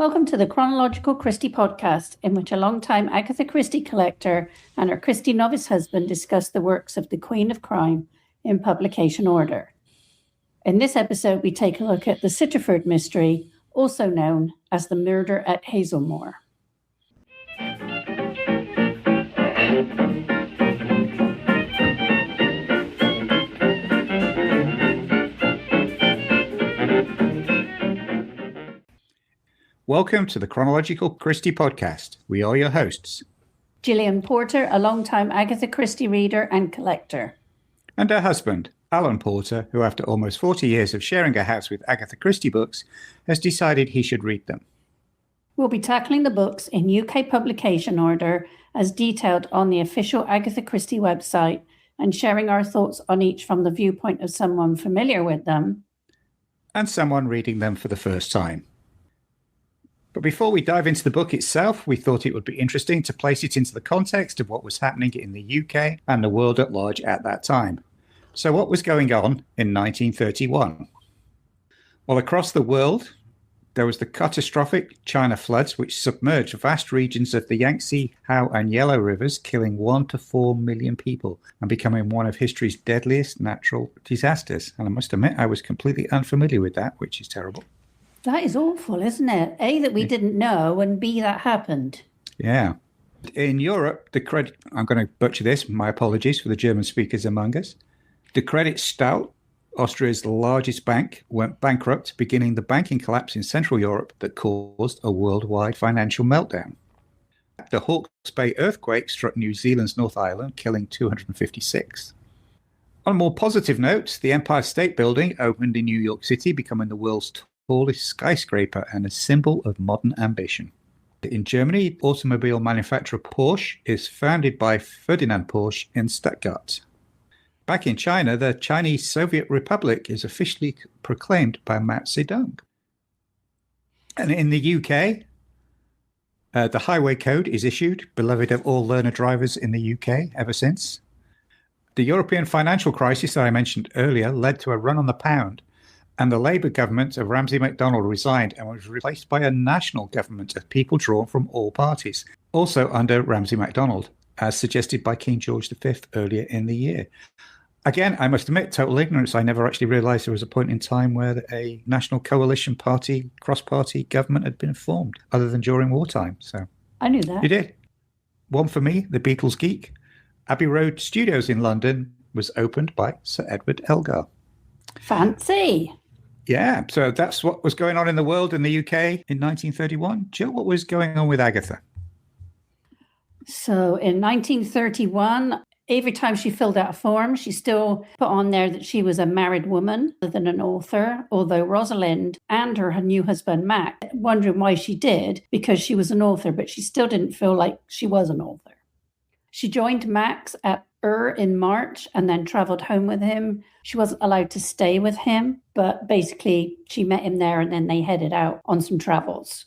Welcome to the Chronological Christie podcast, in which a long-time Agatha Christie collector and her Christie novice husband discuss the works of the Queen of Crime in publication order. In this episode, we take a look at the Sittaford Mystery, also known as the Murder at Hazelmoor. Welcome to the Chronological Christie podcast. We are your hosts. Gillian Porter, a long-time Agatha Christie reader and collector. And her husband, Alan Porter, who after almost 40 years of sharing a house with Agatha Christie books, has decided he should read them. We'll be tackling the books in UK publication order as detailed on the official Agatha Christie website and sharing our thoughts on each from the viewpoint of someone familiar with them. And someone reading them for the first time. But before we dive into the book itself, we thought it would be interesting to place it into the context of what was happening in the UK and the world at large at that time. So what was going on in 1931? Well, across the world, there was the catastrophic China floods, which submerged vast regions of the Yangtze, How, and Yellow rivers, killing 1 to 4 million people and becoming one of history's deadliest natural disasters. And I must admit, I was completely unfamiliar with that, which is terrible. That is awful, isn't it? A, that we didn't know, and B, that happened. Yeah. In Europe, I'm going to butcher this, my apologies for the German speakers among us. The Credit Stout, Austria's largest bank, went bankrupt, beginning the banking collapse in Central Europe that caused a worldwide financial meltdown. The Hawke's Bay earthquake struck New Zealand's North Island, killing 256. On a more positive note, the Empire State Building opened in New York City, becoming the world's tallest skyscraper and a symbol of modern ambition. In Germany, automobile manufacturer Porsche is founded by Ferdinand Porsche in Stuttgart. Back in China, the Chinese Soviet Republic is officially proclaimed by Mao Zedong. And in the UK, the Highway Code is issued, beloved of all learner drivers in the UK ever since. The European financial crisis that I mentioned earlier led to a run on the pound, and the Labour government of Ramsay MacDonald resigned and was replaced by a national government of people drawn from all parties, also under Ramsay MacDonald, as suggested by King George V earlier in the year. Again, I must admit, total ignorance. I never actually realised there was a point in time where a national coalition party, cross-party government had been formed, other than during wartime. So I knew that. You did. One for me, the Beatles geek. Abbey Road Studios in London was opened by Sir Edward Elgar. Fancy. Yeah, so that's what was going on in the world in the UK in 1931. Jill, what was going on with Agatha? So in 1931, every time she filled out a form, she still put on there that she was a married woman rather than an author, although Rosalind and her new husband, Mac, wondering why she did, because she was an author, but she still didn't feel like she was an author. She joined Max at in March and then travelled home with him. She wasn't allowed to stay with him, but basically she met him there and then they headed out on some travels.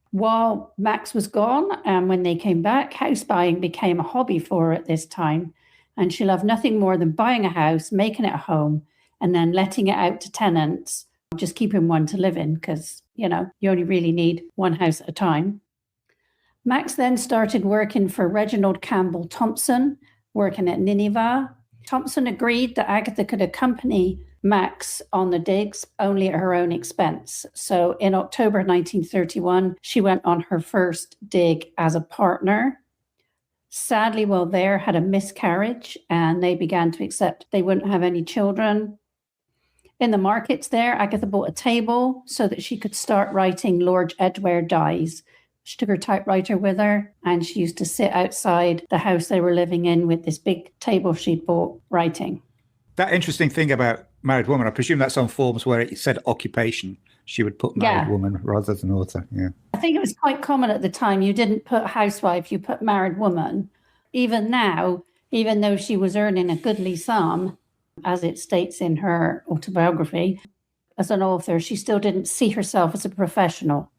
While Max was gone and when they came back, house buying became a hobby for her at this time. And she loved nothing more than buying a house, making it a home, and then letting it out to tenants, just keeping one to live in because, you only really need one house at a time. Max then started working for Reginald Campbell Thompson, working at Nineveh. Thompson agreed that Agatha could accompany Max on the digs only at her own expense. So in October 1931, she went on her first dig as a partner. Sadly, while there, had a miscarriage and they began to accept they wouldn't have any children. In the markets there, Agatha bought a table so that she could start writing Lord Edgware Dies. She took her typewriter with her and she used to sit outside the house they were living in with this big table she'd bought writing. That interesting thing about married woman, I presume that's on forms where it said occupation. She would put married woman rather than author. Yeah. I think it was quite common at the time. You didn't put housewife, you put married woman. Even now, even though she was earning a goodly sum, as it states in her autobiography, as an author, she still didn't see herself as a professional.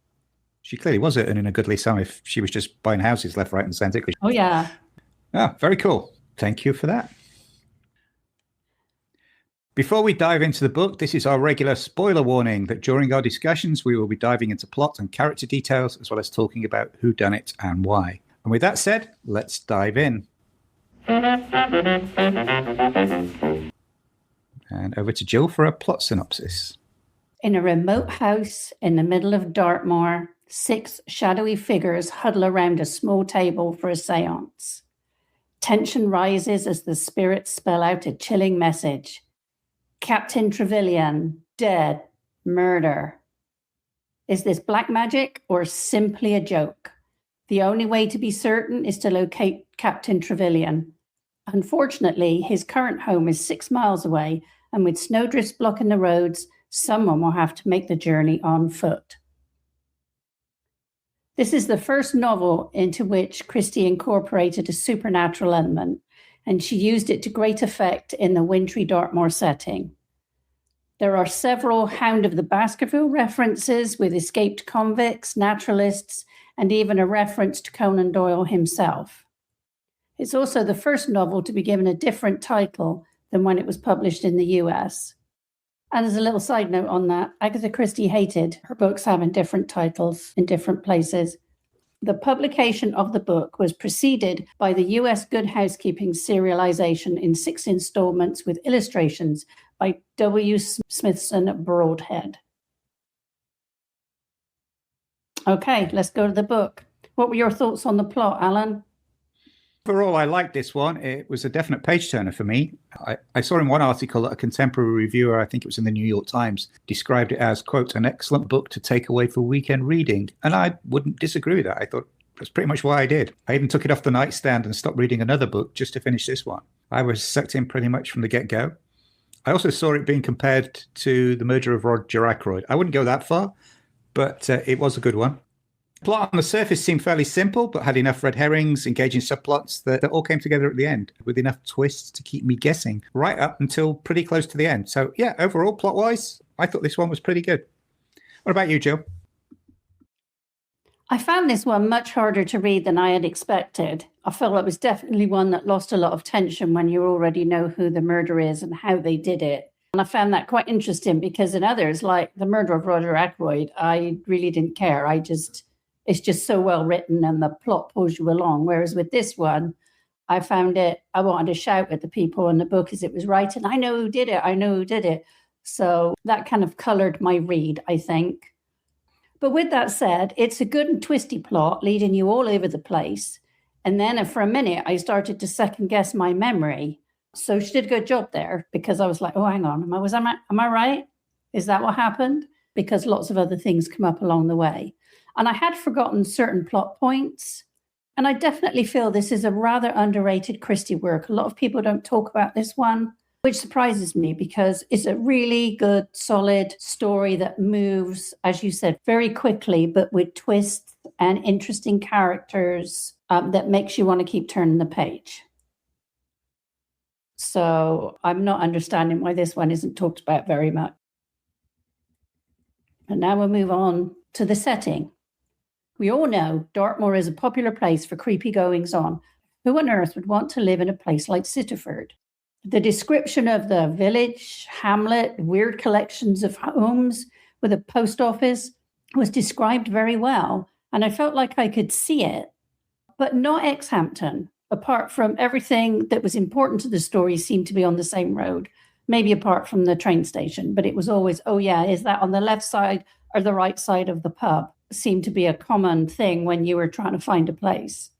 She clearly was earning a goodly sum if she was just buying houses left, right, and centre. Oh, yeah. Ah, very cool. Thank you for that. Before we dive into the book, this is our regular spoiler warning that during our discussions, we will be diving into plot and character details, as well as talking about who done it and why. And with that said, let's dive in. And over to Jill for a plot synopsis. In a remote house in the middle of Dartmoor, 6 shadowy figures huddle around a small table for a séance. Tension rises as the spirits spell out a chilling message. Captain Trevelyan, dead, murder. Is this black magic or simply a joke? The only way to be certain is to locate Captain Trevelyan. Unfortunately, his current home is 6 miles away, and with snowdrifts blocking the roads, someone will have to make the journey on foot. This is the first novel into which Christie incorporated a supernatural element, and she used it to great effect in the wintry Dartmoor setting. There are several Hound of the Baskerville references with escaped convicts, naturalists, and even a reference to Conan Doyle himself. It's also the first novel to be given a different title than when it was published in the US. And as a little side note on that, Agatha Christie hated her books having different titles in different places. The publication of the book was preceded by the US Good Housekeeping serialization in 6 installments with illustrations by W. Smithson Broadhead. Okay, let's go to the book. What were your thoughts on the plot, Alan? Overall, I liked this one. It was a definite page-turner for me. I saw in one article that a contemporary reviewer, I think it was in the New York Times, described it as, quote, an excellent book to take away for weekend reading. And I wouldn't disagree with that. I thought that's pretty much what I did. I even took it off the nightstand and stopped reading another book just to finish this one. I was sucked in pretty much from the get-go. I also saw it being compared to The Murder of Roger Ackroyd. I wouldn't go that far, but it was a good one. Plot on the surface seemed fairly simple, but had enough red herrings, engaging subplots that all came together at the end, with enough twists to keep me guessing right up until pretty close to the end. So yeah, overall, plot-wise, I thought this one was pretty good. What about you, Jill? I found this one much harder to read than I had expected. I felt it was definitely one that lost a lot of tension when you already know who the murderer is and how they did it. And I found that quite interesting because in others, like The Murder of Roger Ackroyd, I really didn't care. It's just so well written and the plot pulls you along. Whereas with this one, I found I wanted to shout at the people in the book as it was writing, I know who did it. So that kind of colored my read, I think. But with that said, it's a good and twisty plot leading you all over the place. And then for a minute, I started to second guess my memory. So she did a good job there because I was like, oh, hang on, am I right? Is that what happened? Because lots of other things come up along the way. And I had forgotten certain plot points. And I definitely feel this is a rather underrated Christie work. A lot of people don't talk about this one, which surprises me because it's a really good, solid story that moves, as you said, very quickly, but with twists and interesting characters that makes you want to keep turning the page. So I'm not understanding why this one isn't talked about very much. And now we'll move on to the setting. We all know Dartmoor is a popular place for creepy goings-on. Who on earth would want to live in a place like Sittaford? The description of the village, hamlet, weird collections of homes with a post office was described very well, and I felt like I could see it, but not Exhampton. Apart from everything that was important to the story seemed to be on the same road, maybe apart from the train station, but it was always, oh yeah, is that on the left side or the right side of the pub? Seemed to be a common thing when you were trying to find a place.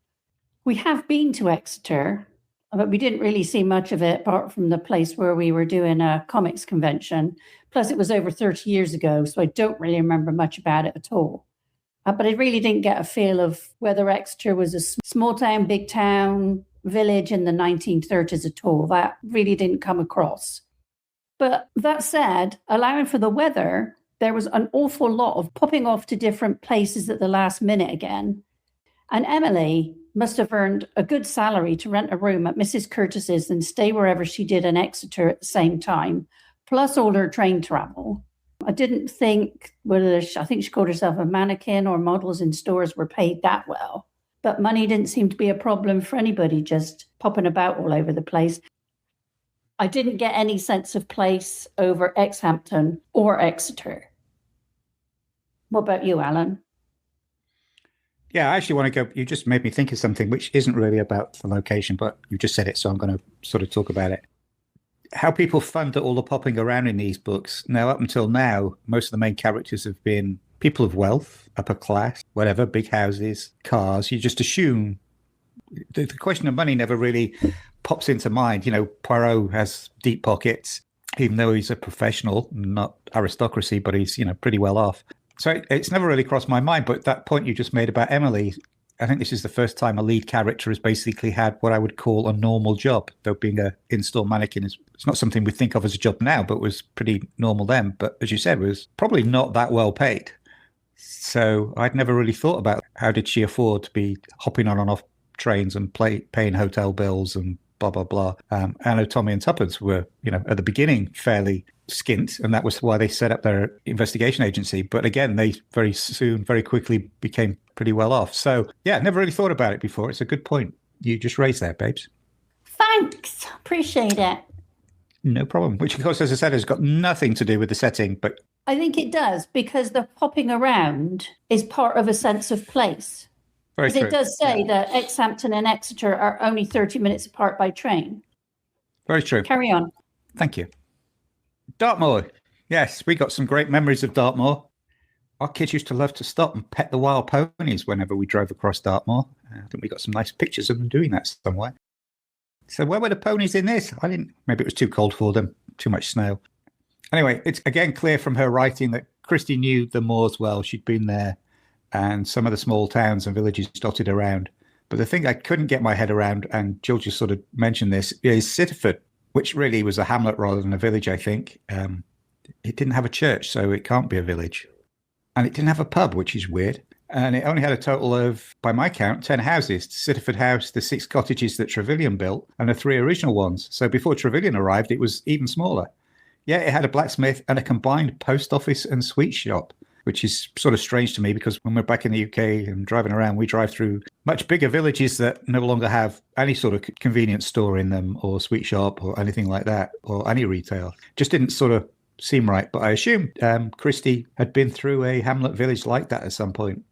We have been to Exeter, but we didn't really see much of it apart from the place where we were doing a comics convention. Plus, it was over 30 years ago, so I don't really remember much about it at all. But I really didn't get a feel of whether Exeter was a small town, big town, village in the 1930s at all. That really didn't come across. But that said, allowing for the weather, there was an awful lot of popping off to different places at the last minute again. And Emily must have earned a good salary to rent a room at Mrs. Curtis's and stay wherever she did in Exeter at the same time, plus all her train travel. I didn't think I think she called herself a mannequin or models in stores were paid that well. But money didn't seem to be a problem for anybody just popping about all over the place. I didn't get any sense of place over Exhampton or Exeter. What about you, Alan? Yeah, I actually want to go. You just made me think of something which isn't really about the location, but you just said it, so I'm going to sort of talk about it. How people fund all the popping around in these books. Now, up until now, most of the main characters have been people of wealth, upper class, whatever, big houses, cars. You just assume the question of money never really pops into mind. You know, Poirot has deep pockets, even though he's a professional, not aristocracy, but he's, you know, pretty well off. So it's never really crossed my mind. But that point you just made about Emily, I think this is the first time a lead character has basically had what I would call a normal job, though being an in-store mannequin is it's not something we think of as a job now, but was pretty normal then. But as you said, was probably not that well paid. So I'd never really thought about how did she afford to be hopping on and off trains and paying hotel bills and blah, blah, blah. Anno, Tommy and Tuppence were, you know, at the beginning fairly skint, and that was why they set up their investigation agency. But again, they very quickly became pretty well off. So yeah, never really thought about it before. It's a good point you just raised there, babes. Thanks. Appreciate it. No problem. Which, of course, as I said, has got nothing to do with the setting, but I think it does, because the popping around is part of a sense of place. very Because true. it does say that Exhampton and Exeter are only 30 minutes apart by train. Very true. Carry on. Thank you. Dartmoor. Yes, we got some great memories of Dartmoor. Our kids used to love to stop and pet the wild ponies whenever we drove across Dartmoor. I think we got some nice pictures of them doing that somewhere. So where were the ponies in this? Maybe it was too cold for them, too much snow. Anyway, it's again clear from her writing that Christie knew the moors well. She'd been there and some of the small towns and villages dotted around. But the thing I couldn't get my head around, and Jill just sort of mentioned this, is Sittaford, which really was a hamlet rather than a village, I think. It didn't have a church, so it can't be a village. And it didn't have a pub, which is weird. And it only had a total of, by my count, 10 houses. Sittaford House, the 6 cottages that Trevelyan built, and the 3 original ones. So before Trevelyan arrived, it was even smaller. Yeah, it had a blacksmith and a combined post office and sweet shop, which is sort of strange to me because when we're back in the UK and driving around, we drive through much bigger villages that no longer have any sort of convenience store in them or sweet shop or anything like that or any retail. Just didn't sort of seem right. But I assume Christie had been through a hamlet village like that at some point.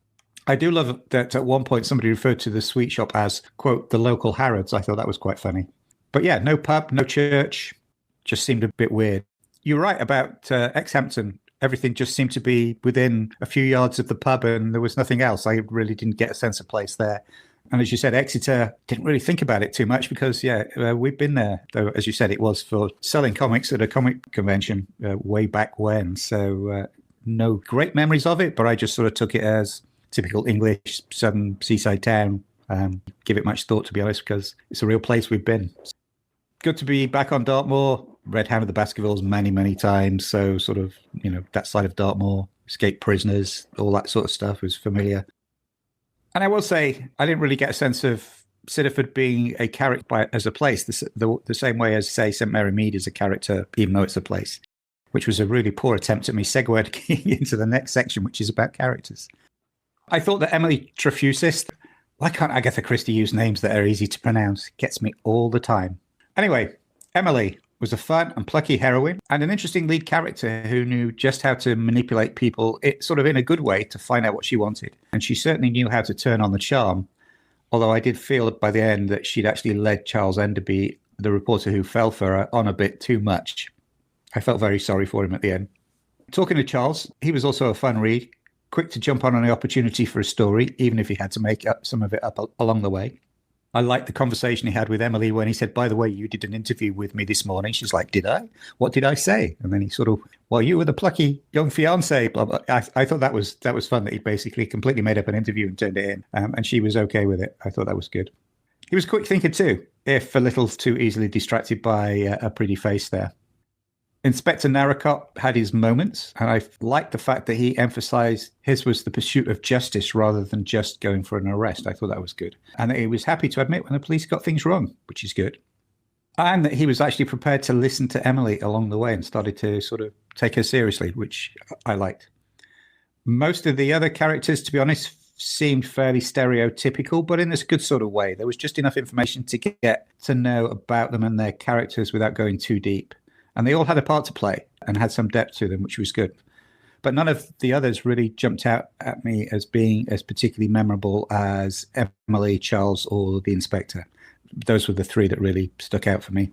I do love that at one point somebody referred to the sweet shop as, quote, the local Harrods. I thought that was quite funny. But yeah, no pub, no church, just seemed a bit weird. You're right about Exhampton. Everything just seemed to be within a few yards of the pub and there was nothing else. I really didn't get a sense of place there. And as you said, Exeter, didn't really think about it too much because, we've been there. Though, as you said, it was for selling comics at a comic convention way back when. So no great memories of it, but I just sort of took it as typical English southern seaside town. Give it much thought, to be honest, because it's a real place we've been. Good to be back on Dartmoor. Read Hound of the Baskervilles many, many times. So sort of, that side of Dartmoor, escaped prisoners, all that sort of stuff was familiar. And I will say, I didn't really get a sense of Sittaford being a character as a place, the same way as, say, St. Mary Mead is a character, even though it's a place, which was a really poor attempt at me segueing into the next section, which is about characters. I thought that Emily Trefusis, why can't Agatha Christie use names that are easy to pronounce? It gets me all the time. Anyway, Emily was a fun and plucky heroine and an interesting lead character who knew just how to manipulate people sort of in a good way to find out what she wanted. And she certainly knew how to turn on the charm, although I did feel by the end that she'd actually led Charles Enderby, the reporter who fell for her, on a bit too much. I felt very sorry for him at the end. Talking to Charles, he was also a fun read, quick to jump on any opportunity for a story, even if he had to make up some of it up along the way. I liked the conversation he had with Emily when he said, by the way, you did an interview with me this morning. She's like, did I? What did I say? And then he sort of, well, you were the plucky young fiance, blah, blah. I thought that was fun that he basically completely made up an interview and turned it in. And she was okay with it. I thought that was good. He was a quick thinker too, if a little too easily distracted by a pretty face there. Inspector Narracott had his moments, and I liked the fact that he emphasized his was the pursuit of justice rather than just going for an arrest. I thought that was good. And that he was happy to admit when the police got things wrong, which is good. And that he was actually prepared to listen to Emily along the way and started to sort of take her seriously, which I liked. Most of the other characters, to be honest, seemed fairly stereotypical, but in this good sort of way. There was just enough information to get to know about them and their characters without going too deep. And they all had a part to play and had some depth to them, which was good. But none of the others really jumped out at me as being as particularly memorable as Emily, Charles, or the Inspector. Those were the three that really stuck out for me.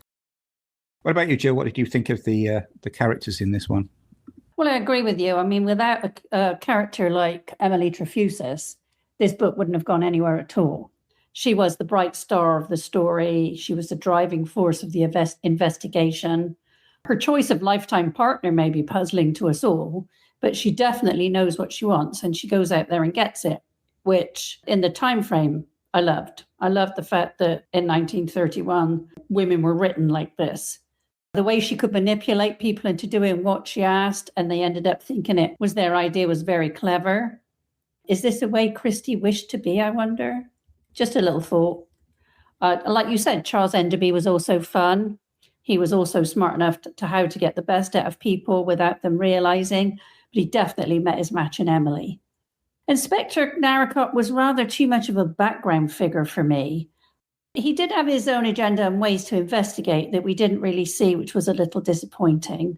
What about you, Jill? What did you think of the characters in this one? Well, I agree with you. I mean, without a character like Emily Trefusis, this book wouldn't have gone anywhere at all. She was the bright star of the story. She was the driving force of the investigation. Her choice of lifetime partner may be puzzling to us all, but she definitely knows what she wants and she goes out there and gets it, which in the time frame I loved. I loved the fact that in 1931, women were written like this. The way she could manipulate people into doing what she asked, and they ended up thinking it was their idea, was very clever. Is this the way Christie wished to be, I wonder? Just a little thought. Like you said, Charles Enderby was also fun. He was also smart enough to how to get the best out of people without them realizing, but he definitely met his match in Emily. Inspector Narracott was rather too much of a background figure for me. He did have his own agenda and ways to investigate that we didn't really see, which was a little disappointing.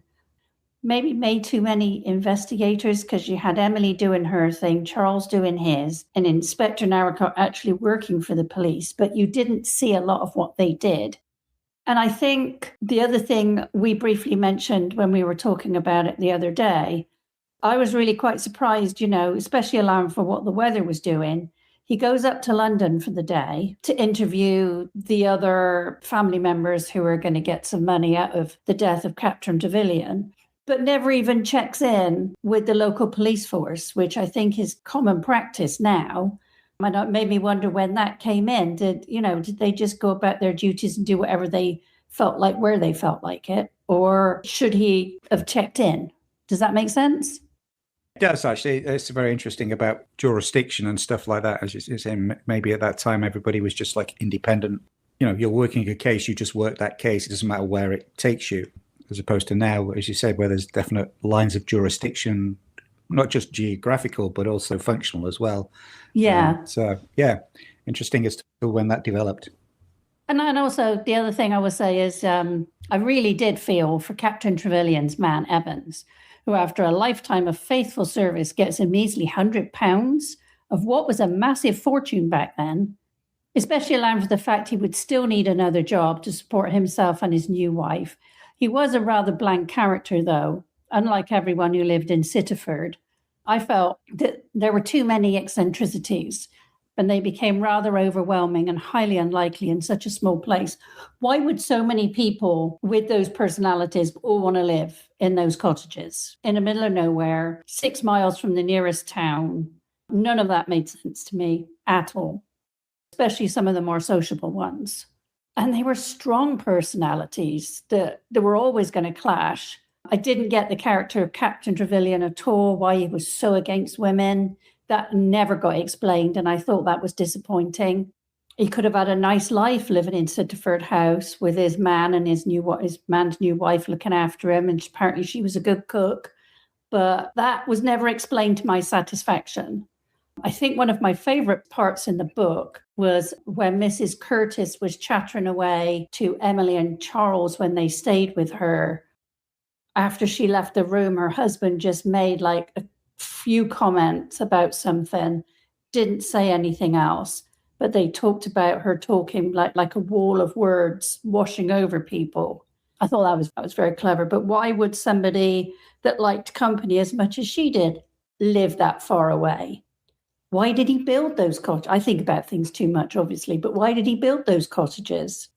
Maybe made too many investigators because you had Emily doing her thing, Charles doing his, and Inspector Narracott actually working for the police, but you didn't see a lot of what they did. And I think the other thing we briefly mentioned when we were talking about it the other day, I was really quite surprised, especially allowing for what the weather was doing. He goes up to London for the day to interview the other family members who are going to get some money out of the death of Captain Trevelyan, but never even checks in with the local police force, which I think is common practice now. And it made me wonder when that came in. Did they just go about their duties and do whatever they felt like, where they felt like it? Or should he have checked in? Does that make sense? It does, actually. It's very interesting about jurisdiction and stuff like that. As you're saying, maybe at that time, everybody was just like independent. You're working a case, you just work that case. It doesn't matter where it takes you, as opposed to now, as you said, where there's definite lines of jurisdiction, not just geographical, but also functional as well. Yeah. Interesting as to when that developed. And also, the other thing I would say is I really did feel for Captain Trevelyan's man, Evans, who after a lifetime of faithful service gets a measly £100 of what was a massive fortune back then, especially allowing for the fact he would still need another job to support himself and his new wife. He was a rather blank character, though, unlike everyone who lived in Sittaford. I felt that there were too many eccentricities, and they became rather overwhelming and highly unlikely in such a small place. Why would so many people with those personalities all want to live in those cottages in the middle of nowhere, 6 miles from the nearest town? None of that made sense to me at all, especially some of the more sociable ones. And they were strong personalities that were always going to clash. I didn't get the character of Captain Trevelyan at all, why he was so against women. That never got explained, and I thought that was disappointing. He could have had a nice life living in Sittaford House with his man and his man's new wife looking after him, and apparently she was a good cook. But that was never explained to my satisfaction. I think one of my favourite parts in the book was when Mrs. Curtis was chattering away to Emily and Charles when they stayed with her. After she left the room, her husband just made like a few comments about something, didn't say anything else, but they talked about her talking like a wall of words washing over people. I thought that was very clever. But why would somebody that liked company as much as she did live that far away? Why did he build those cottages? I think about things too much, obviously, but why did he build those cottages?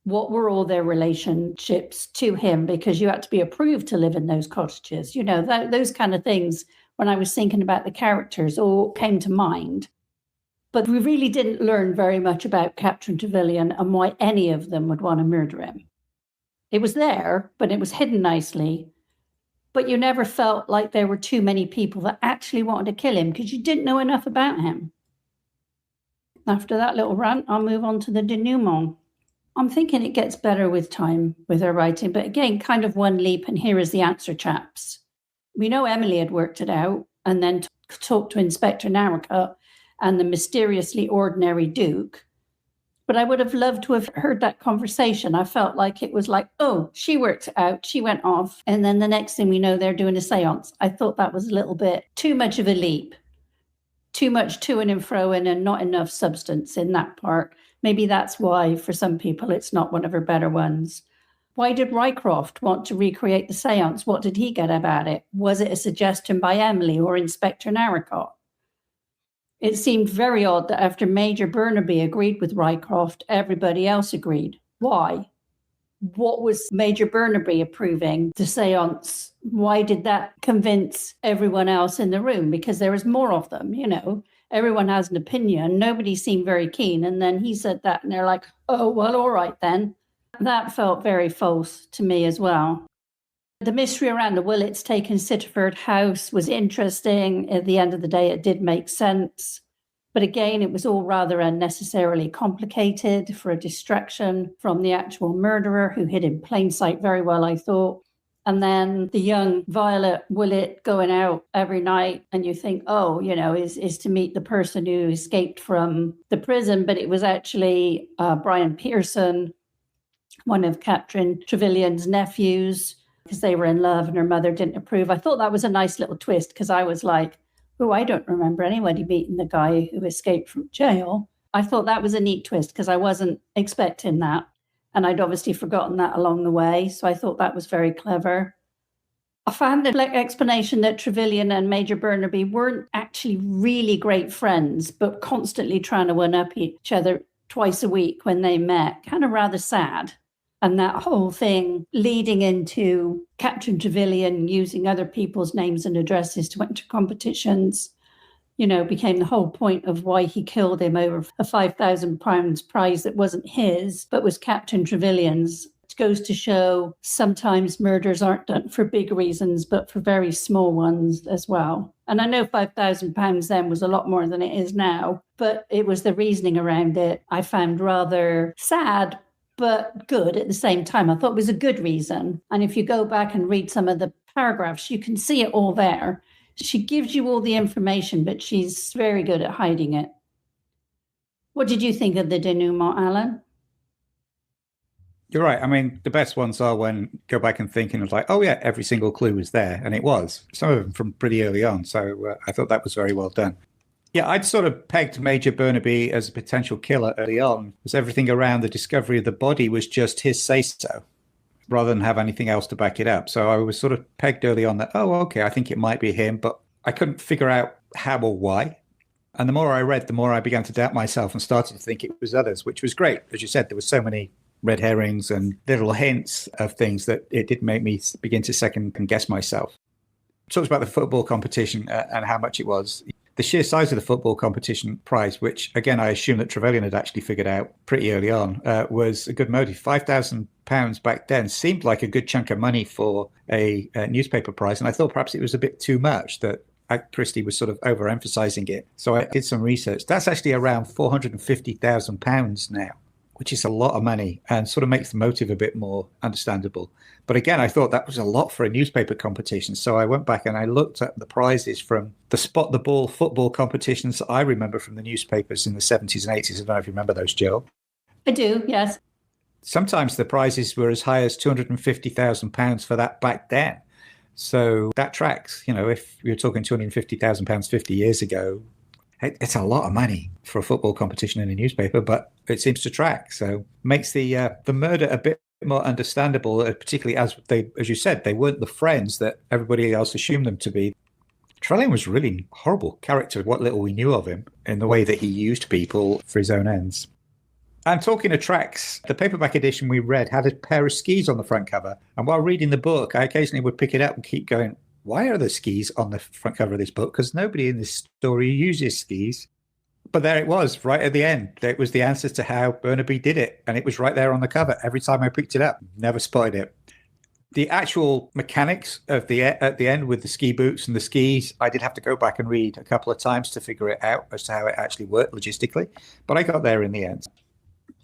What were all their relationships to him? Because you had to be approved to live in those cottages. Those kind of things, when I was thinking about the characters, all came to mind. But we really didn't learn very much about Captain Trevelyan and why any of them would want to murder him. It was there, but it was hidden nicely. But you never felt like there were too many people that actually wanted to kill him because you didn't know enough about him. After that little rant, I'll move on to the denouement. I'm thinking it gets better with time with her writing, but again, kind of one leap, and here is the answer, chaps. We know Emily had worked it out and then talked to Inspector Narracott, and the mysteriously ordinary Duke. But I would have loved to have heard that conversation. I felt like it was like, oh, she worked it out, she went off, and then the next thing we know, they're doing a seance. I thought that was a little bit too much of a leap, too much to and fro-ing and not enough substance in that part. Maybe that's why, for some people, it's not one of her better ones. Why did Rycroft want to recreate the seance? What did he get about it? Was it a suggestion by Emily or Inspector Narracott? It seemed very odd that after Major Burnaby agreed with Rycroft, everybody else agreed. Why? What was Major Burnaby approving the seance? Why did that convince everyone else in the room? Because there was more of them, you know. Everyone has an opinion. Nobody seemed very keen. And then he said that, and they're like, oh, well, all right then. That felt very false to me as well. The mystery around the Willets taking Sittaford House was interesting. At the end of the day, it did make sense. But again, it was all rather unnecessarily complicated for a distraction from the actual murderer, who hid in plain sight very well, I thought. And then the young Violet Willett going out every night, and you think, oh, you know, is to meet the person who escaped from the prison. But it was actually Brian Pearson, one of Catherine Trevilian's nephews, because they were in love and her mother didn't approve. I thought that was a nice little twist, because I was like, oh, I don't remember anybody meeting the guy who escaped from jail. I thought that was a neat twist, because I wasn't expecting that. And I'd obviously forgotten that along the way. So I thought that was very clever. I found the explanation that Trevilian and Major Burnaby weren't actually really great friends, but constantly trying to one-up each other twice a week when they met, kind of rather sad. And that whole thing leading into Captain Trevilian using other people's names and addresses to enter competitions, you know, became the whole point of why he killed him over a £5,000 prize that wasn't his, but was Captain Trevilian's. It goes to show sometimes murders aren't done for big reasons, but for very small ones as well. And I know £5,000 then was a lot more than it is now, but it was the reasoning around it I found rather sad, but good at the same time. I thought it was a good reason. And if you go back and read some of the paragraphs, you can see it all there. She gives you all the information, but she's very good at hiding it. What did you think of the denouement, Alan? You're right. I mean, the best ones are when you go back and think and it's like, oh, yeah, every single clue was there. And it was. Some of them from pretty early on. So I thought that was very well done. Yeah, I'd sort of pegged Major Burnaby as a potential killer early on, because everything around the discovery of the body was just his say-so, rather than have anything else to back it up. So I was sort of pegged early on that, oh, okay, I think it might be him, but I couldn't figure out how or why. And the more I read, the more I began to doubt myself and started to think it was others, which was great. As you said, there were so many red herrings and little hints of things that it did make me begin to second and guess myself. Talks about the football competition and how much it was. The sheer size of the football competition prize, which, again, I assume that Trevelyan had actually figured out pretty early on, was a good motive. £5,000 back then seemed like a good chunk of money for a newspaper prize. And I thought perhaps it was a bit too much, that Christie was sort of overemphasizing it. So I did some research. That's actually around £450,000 now, which is a lot of money and sort of makes the motive a bit more understandable. But again, I thought that was a lot for a newspaper competition. So I went back and I looked at the prizes from the Spot the Ball football competitions that I remember from the newspapers in the 70s and 80s. I don't know if you remember those, Jill. I do, yes. Sometimes the prizes were as high as £250,000 for that back then. So that tracks. You know, if you're talking £250,000 50 years ago, it's a lot of money for a football competition in a newspaper, but it seems to track. So makes the murder a bit more understandable, particularly as you said, they weren't the friends that everybody else assumed them to be. Trellian was really a horrible character, what little we knew of him, in the way that he used people for his own ends. And talking of tracks, the paperback edition we read had a pair of skis on the front cover. And while reading the book, I occasionally would pick it up and keep going, why are the skis on the front cover of this book? Because nobody in this story uses skis. But there it was, right at the end. It was the answer to how Burnaby did it. And it was right there on the cover. Every time I picked it up, never spotted it. The actual mechanics of at the end with the ski boots and the skis, I did have to go back and read a couple of times to figure it out as to how it actually worked logistically. But I got there in the end.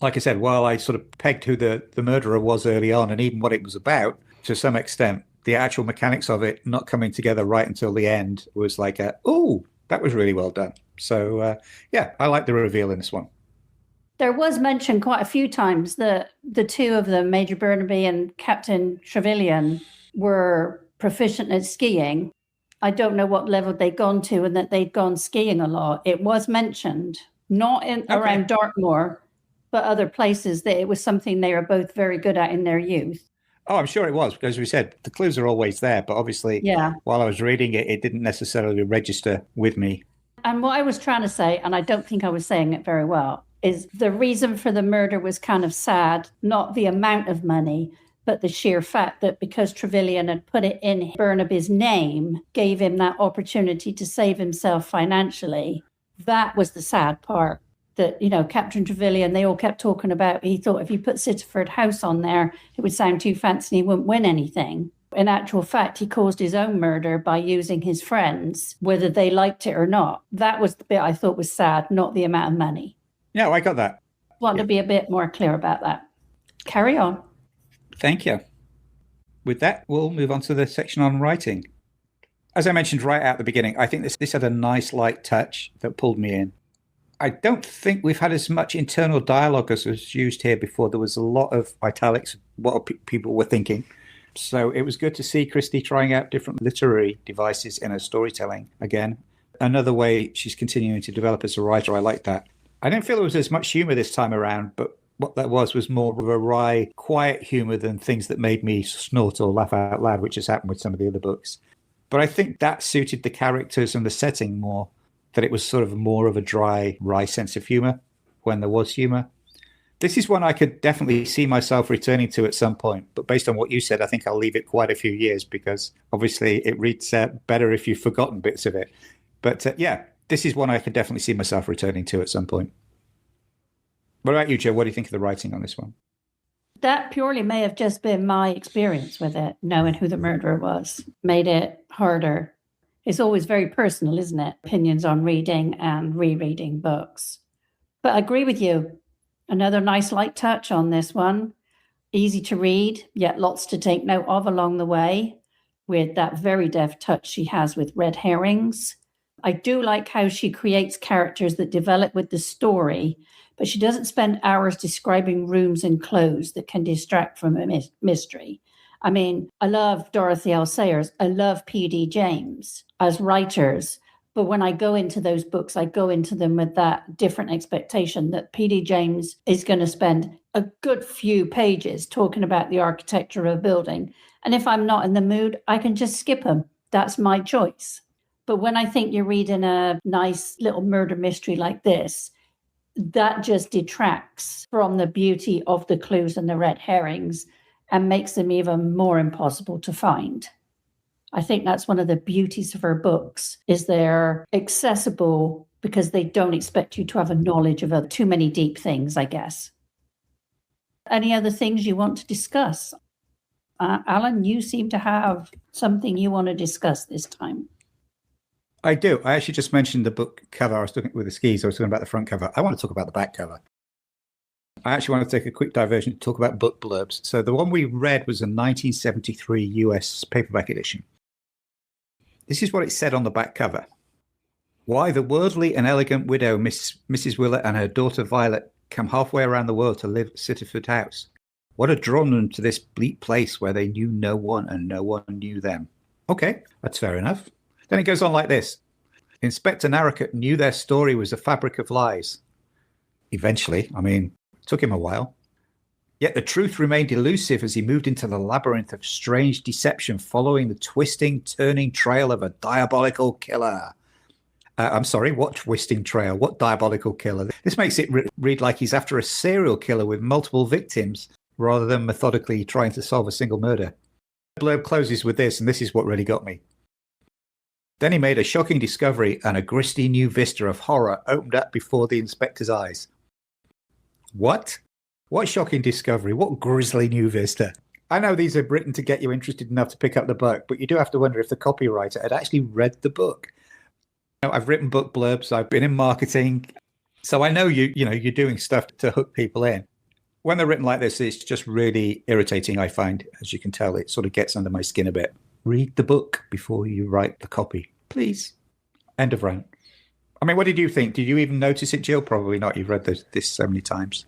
Like I said, while I sort of pegged who the murderer was early on and even what it was about, to some extent, the actual mechanics of it not coming together right until the end was like, oh, that was really well done. So, yeah, I like the reveal in this one. There was mentioned quite a few times that the two of them, Major Burnaby and Captain Trevelyan, were proficient at skiing. I don't know what level they'd gone to and that they'd gone skiing a lot. It was mentioned, not around Dartmoor, but other places, that it was something they were both very good at in their youth. Oh, I'm sure it was, because we said the clues are always there, but obviously, while I was reading it, it didn't necessarily register with me. And what I was trying to say, and I don't think I was saying it very well, is the reason for the murder was kind of sad, not the amount of money, but the sheer fact that because Trevelyan had put it in Burnaby's name, gave him that opportunity to save himself financially. That was the sad part. That, you know, Captain Trevelyan, they all kept talking about, he thought if he put Sittaford House on there, it would sound too fancy and he wouldn't win anything. In actual fact, he caused his own murder by using his friends, whether they liked it or not. That was the bit I thought was sad, not the amount of money. Yeah, I got that. Want to be a bit more clear about that. Carry on. Thank you. With that, we'll move on to the section on writing. As I mentioned right at the beginning, I think this had a nice light touch that pulled me in. I don't think we've had as much internal dialogue as was used here before. There was a lot of italics, what people were thinking. So it was good to see Christie trying out different literary devices in her storytelling again. Another way she's continuing to develop as a writer. I like that. I didn't feel there was as much humor this time around, but what that was more of a wry, quiet humor than things that made me snort or laugh out loud, which has happened with some of the other books. But I think that suited the characters and the setting more, that it was sort of more of a dry, wry sense of humor when there was humor. This is one I could definitely see myself returning to at some point, but based on what you said, I think I'll leave it quite a few years because obviously it reads better if you've forgotten bits of it. But yeah, this is one I could definitely see myself returning to at some point. What about you, Joe? What do you think of the writing on this one? That purely may have just been my experience with it, knowing who the murderer was, made it harder. It's always very personal, isn't it? Opinions on reading and rereading books. But I agree with you. Another nice light touch on this one. Easy to read, yet lots to take note of along the way, with that very deft touch she has with red herrings. I do like how she creates characters that develop with the story, but she doesn't spend hours describing rooms and clothes that can distract from a mystery. I mean, I love Dorothy L. Sayers. I love P.D. James as writers. But when I go into those books, I go into them with that different expectation that P.D. James is going to spend a good few pages talking about the architecture of a building. And if I'm not in the mood, I can just skip them. That's my choice. But when I think you're reading a nice little murder mystery like this, that just detracts from the beauty of the clues and the red herrings and makes them even more impossible to find. I think that's one of the beauties of her books, is they're accessible because they don't expect you to have a knowledge of too many deep things, I guess. Any other things you want to discuss? Alan, you seem to have something you want to discuss this time. I do. I actually just mentioned the book cover. I was talking with the skis. I was talking about the front cover. I want to talk about the back cover. I actually want to take a quick diversion to talk about book blurbs. So the one we read was a 1973 US paperback edition. This is what it said on the back cover. Why the worldly and elegant widow, Mrs. Willett, and her daughter Violet come halfway around the world to live at Sittaford House. What had drawn them to this bleak place where they knew no one and no one knew them? Okay, that's fair enough. Then it goes on like this. Inspector Narracott knew their story was a fabric of lies. Eventually, it took him a while. Yet the truth remained elusive as he moved into the labyrinth of strange deception following the twisting, turning trail of a diabolical killer. I'm sorry, what twisting trail? What diabolical killer? This makes it read like he's after a serial killer with multiple victims rather than methodically trying to solve a single murder. The blurb closes with this, and this is what really got me. Then he made a shocking discovery, and a grisly new vista of horror opened up before the inspector's eyes. What? What shocking discovery? What grisly new vista? I know these are written to get you interested enough to pick up the book, but you do have to wonder if the copywriter had actually read the book. I've written book blurbs. I've been in marketing. So I know you're doing stuff to hook people in. When they're written like this, it's just really irritating, I find. As you can tell, it sort of gets under my skin a bit. Read the book before you write the copy, please. End of rant. I mean, what did you think? Did you even notice it, Jill? Probably not. You've read this so many times.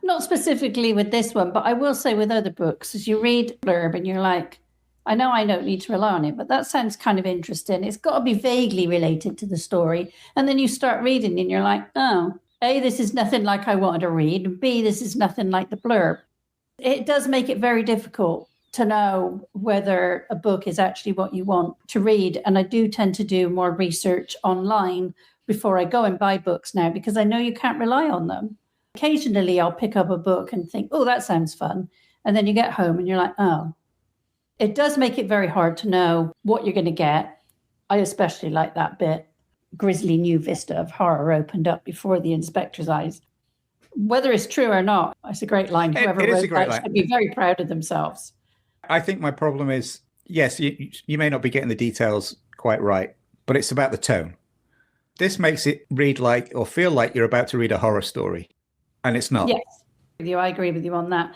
Not specifically with this one, but I will say with other books, as you read blurb and you're like, I know I don't need to rely on it, but that sounds kind of interesting. It's got to be vaguely related to the story. And then you start reading and you're like, oh, A, this is nothing like I wanted to read. And B, this is nothing like the blurb. It does make it very difficult to know whether a book is actually what you want to read. And I do tend to do more research online before I go and buy books now, because I know you can't rely on them. Occasionally, I'll pick up a book and think, oh, that sounds fun. And then you get home and you're like, oh. It does make it very hard to know what you're going to get. I especially like that bit. Grisly new vista of horror opened up before the inspector's eyes. Whether it's true or not, it's a great line. Whoever wrote that should be very proud of themselves. I think my problem is, yes, you may not be getting the details quite right, but it's about the tone. This makes it read like or feel like you're about to read a horror story, and it's not. Yes, I agree with you on that.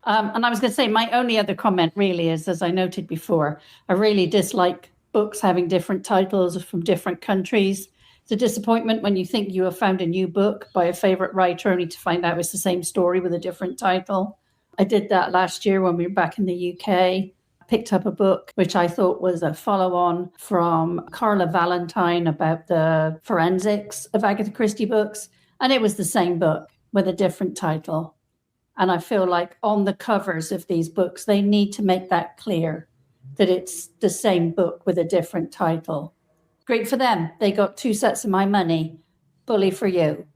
And I was going to say, my only other comment really is, as I noted before, I really dislike books having different titles from different countries. It's a disappointment when you think you have found a new book by a favorite writer only to find out it's the same story with a different title. I did that last year when we were back in the UK. Picked up a book which I thought was a follow-on from Carla Valentine about the forensics of Agatha Christie books. And it was the same book with a different title. And I feel like on the covers of these books, they need to make that clear that it's the same book with a different title. Great for them. They got 2 sets of my money. Bully for you.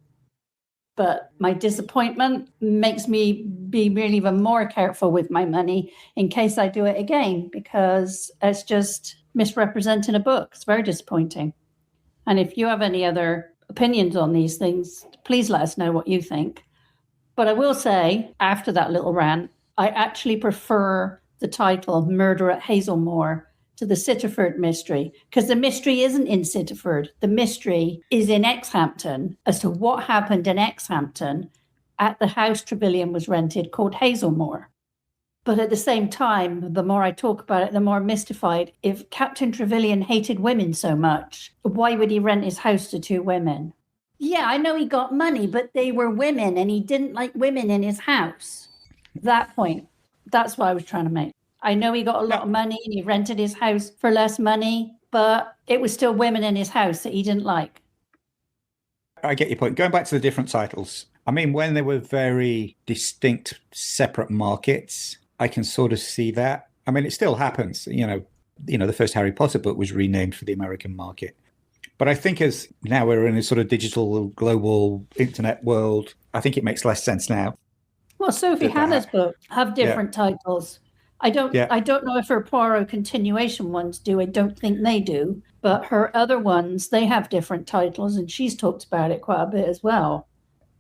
But my disappointment makes me be really even more careful with my money in case I do it again, because it's just misrepresenting a book. It's very disappointing. And if you have any other opinions on these things, please let us know what you think. But I will say, after that little rant, I actually prefer the title Murder at Hazelmoor to the Sittaford Mystery, because the mystery isn't in Sittaford. The mystery is in Exhampton as to what happened in Exhampton at the house Trevelyan was rented called Hazelmoor. But at the same time, the more I talk about it, the more I'm mystified. If Captain Trevelyan hated women so much, why would he rent his house to 2 women? Yeah, I know he got money, but they were women and he didn't like women in his house. That point, that's what I was trying to make. I know he got a lot of money and he rented his house for less money, but it was still women in his house that he didn't like. I get your point. Going back to the different titles, I mean, when they were very distinct, separate markets, I can sort of see that. I mean, it still happens. You know, the first Harry Potter book was renamed for the American market. But I think as now we're in a sort of digital, global internet world, I think it makes less sense now. Well, Sophie Hannah's books have different titles. I don't know if her Poirot continuation ones do. I don't think they do. But her other ones, they have different titles, and she's talked about it quite a bit as well.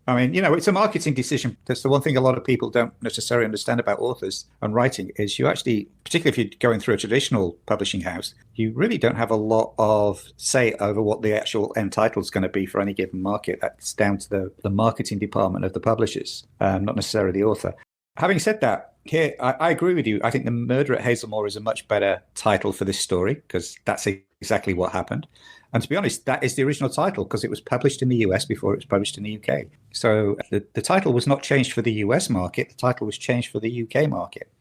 I mean, it's a marketing decision. That's the one thing a lot of people don't necessarily understand about authors and writing is you actually, particularly if you're going through a traditional publishing house, you really don't have a lot of say over what the actual end title is going to be for any given market. That's down to the marketing department of the publishers, not necessarily the author. Having said that, here, I agree with you. I think The Murder at Hazelmoor is a much better title for this story because that's exactly what happened. And to be honest, that is the original title because it was published in the US before it was published in the UK. So the title was not changed for the US market. The title was changed for the UK market.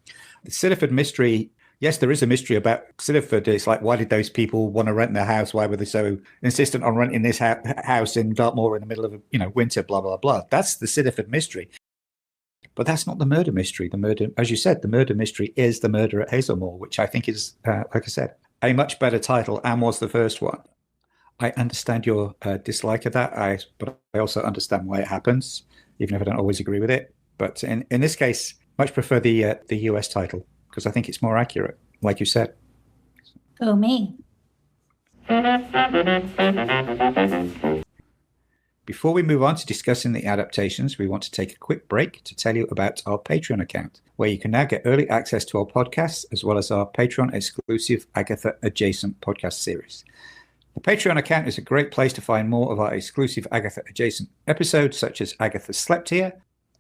The Sittaford Mystery, yes, there is a mystery about Sittaford. It's like, why did those people want to rent their house? Why were they so insistent on renting this house in Dartmoor in the middle of winter, blah, blah, blah. That's the Sittaford Mystery. But that's not the murder mystery. The murder, as you said, the murder mystery is The Murder at Hazelmoor, which I think is, like I said, a much better title and was the first one. I understand your dislike of that, but I also understand why it happens, even if I don't always agree with it. But in this case, much prefer the US title because I think it's more accurate, like you said. Oh, me. Before we move on to discussing the adaptations, we want to take a quick break to tell you about our Patreon account, where you can now get early access to our podcasts, as well as our Patreon-exclusive Agatha Adjacent podcast series. The Patreon account is a great place to find more of our exclusive Agatha Adjacent episodes, such as Agatha Slept Here,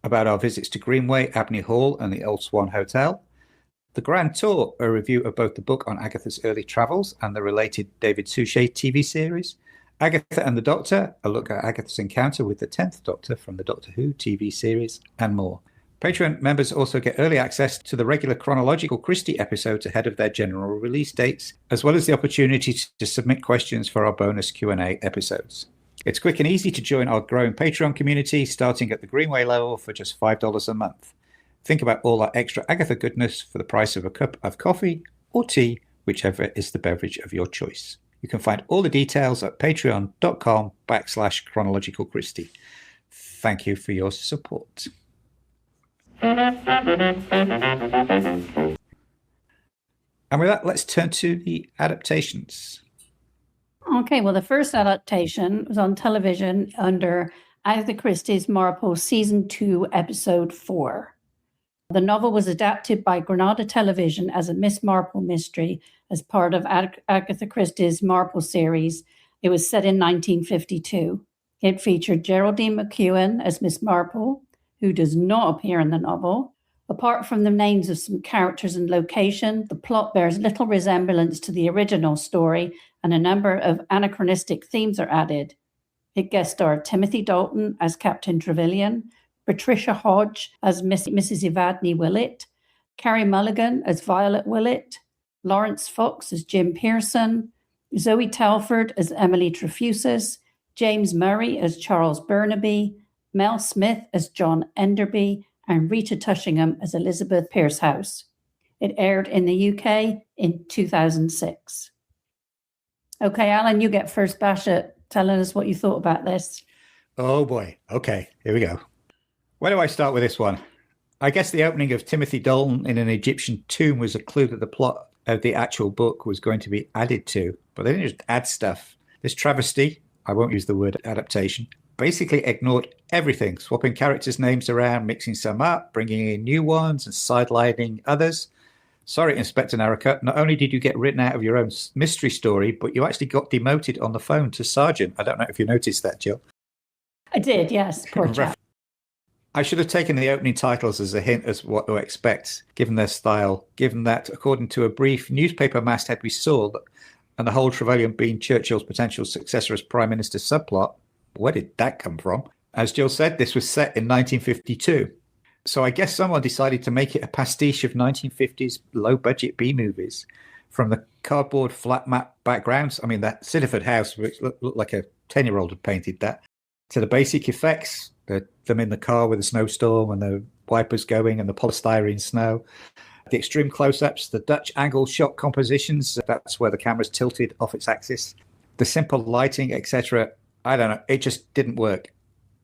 about our visits to Greenway, Abney Hall, and the Old Swan Hotel, The Grand Tour, a review of both the book on Agatha's early travels and the related David Suchet TV series, Agatha and the Doctor, a look at Agatha's encounter with the 10th Doctor from the Doctor Who TV series, and more. Patreon members also get early access to the regular Chronological Christie episodes ahead of their general release dates, as well as the opportunity to submit questions for our bonus Q&A episodes. It's quick and easy to join our growing Patreon community, starting at the Greenway level for just $5 a month. Think about all our extra Agatha goodness for the price of a cup of coffee or tea, whichever is the beverage of your choice. You can find all the details at patreon.com/Chronological Christie. Thank you for your support. And with that, let's turn to the adaptations. Okay, well, the first adaptation was on television under Agatha Christie's Marple Season 2, Episode 4. The novel was adapted by Granada Television as a Miss Marple mystery as part of Agatha Christie's Marple series. It was set in 1952. It featured Geraldine McEwen as Miss Marple, who does not appear in the novel. Apart from the names of some characters and location, the plot bears little resemblance to the original story, and a number of anachronistic themes are added. It guest starred Timothy Dalton as Captain Trevelyan, Patricia Hodge as Mrs. Evadne Willett, Carrie Mulligan as Violet Willett, Lawrence Fox as Jim Pearson, Zoe Telford as Emily Trefusis, James Murray as Charles Burnaby, Mel Smith as John Enderby, and Rita Tushingham as Elizabeth Pearcehouse. It aired in the UK in 2006. Okay, Alan, you get first bash at telling us what you thought about this. Oh boy. Okay, here we go. Where do I start with this one? I guess the opening of Timothy Dalton in an Egyptian tomb was a clue that the plot of the actual book was going to be added to, but they didn't just add stuff. This travesty, I won't use the word adaptation, basically ignored everything, swapping characters' names around, mixing some up, bringing in new ones, and sidelining others. Sorry, Inspector Narrowcut, not only did you get written out of your own mystery story, but you actually got demoted on the phone to Sergeant. I don't know if you noticed that, Jill. I did, yes. Poor chap. I should have taken the opening titles as a hint as what to expect, given their style, given that, according to a brief newspaper masthead we saw, and the whole Trevelyan being Churchill's potential successor as Prime Minister subplot, where did that come from? As Jill said, this was set in 1952. So I guess someone decided to make it a pastiche of 1950s low-budget B-movies. From the cardboard flat map backgrounds, I mean, that Sittaford house, which looked like a 10-year-old had painted that, to the basic effects, them in the car with a snowstorm and the wipers going and the polystyrene snow, the extreme close-ups, the Dutch angle shot compositions, that's where the camera's tilted off its axis, the simple lighting, etc. I don't know, it just didn't work.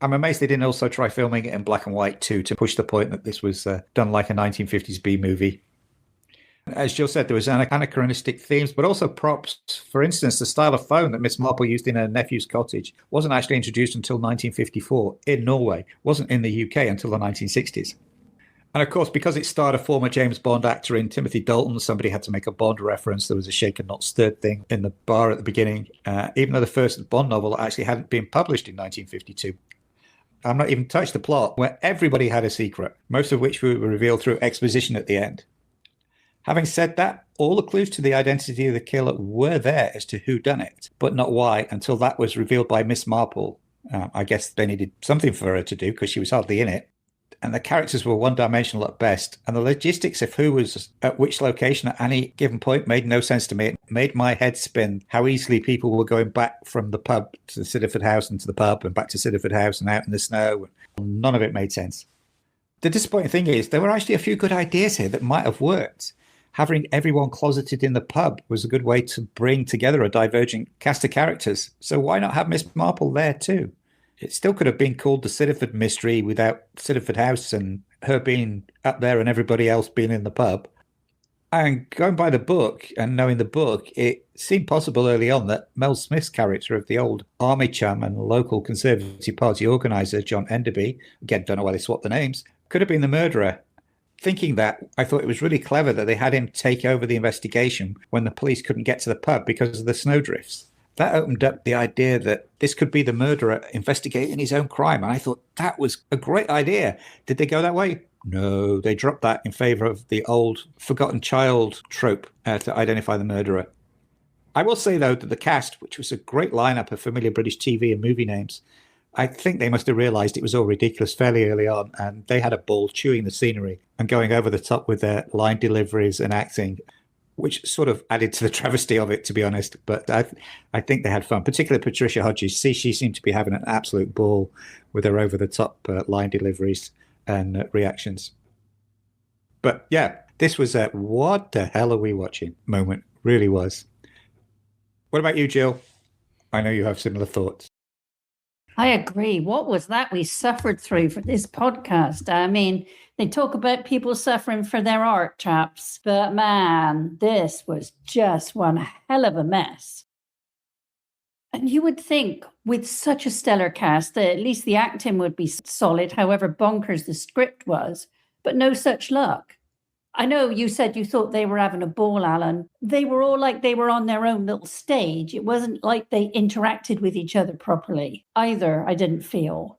I'm amazed they didn't also try filming it in black and white too, to push the point that this was done like a 1950s B movie. As Jill said, there was anachronistic themes, but also props. For instance, the style of phone that Miss Marple used in her nephew's cottage wasn't actually introduced until 1954 in Norway, wasn't in the UK until the 1960s. And of course, because it starred a former James Bond actor in Timothy Dalton, somebody had to make a Bond reference. There was a shaken not stirred thing in the bar at the beginning, even though the first Bond novel actually hadn't been published in 1952. I'm not even touched the plot, where everybody had a secret, most of which were revealed through exposition at the end. Having said that, all the clues to the identity of the killer were there as to who done it, but not why until that was revealed by Miss Marple. I guess they needed something for her to do because she was hardly in it. And the characters were one-dimensional at best, and the logistics of who was at which location at any given point made no sense to me. It made my head spin how easily people were going back from the pub to the Sittaford house and to the pub and back to Sittaford house and out in the snow. None of it made sense. The disappointing thing is there were actually a few good ideas here that might have worked. Having everyone closeted in the pub was a good way to bring together a divergent cast of characters. So why not have Miss Marple there too? It still could have been called the Sittaford Mystery without Sittaford House and her being up there and everybody else being in the pub. And going by the book and knowing the book, it seemed possible early on that Mel Smith's character of the old army chum and local Conservative Party organiser, John Enderby, again, don't know why they swapped the names, could have been the murderer. Thinking that, I thought it was really clever that they had him take over the investigation when the police couldn't get to the pub because of the snowdrifts. That opened up the idea that this could be the murderer investigating his own crime. And I thought that was a great idea. Did they go that way? No, they dropped that in favour of the old forgotten child trope to identify the murderer. I will say, though, that the cast, which was a great lineup of familiar British TV and movie names, I think they must have realised it was all ridiculous fairly early on, and they had a ball chewing the scenery and going over the top with their line deliveries and acting, which sort of added to the travesty of it, to be honest. But I think they had fun, particularly Patricia Hodges. She seemed to be having an absolute ball with her over-the-top line deliveries and reactions. But yeah, this was a what the hell are we watching moment, really was. What about you, Jill? I know you have similar thoughts. I agree. What was that we suffered through for this podcast? I mean, they talk about people suffering for their art, chaps, but man, this was just one hell of a mess. And you would think with such a stellar cast that at least the acting would be solid, however bonkers the script was, but no such luck. I know you said you thought they were having a ball, Alan. They were all like they were on their own little stage. It wasn't like they interacted with each other properly either, I didn't feel.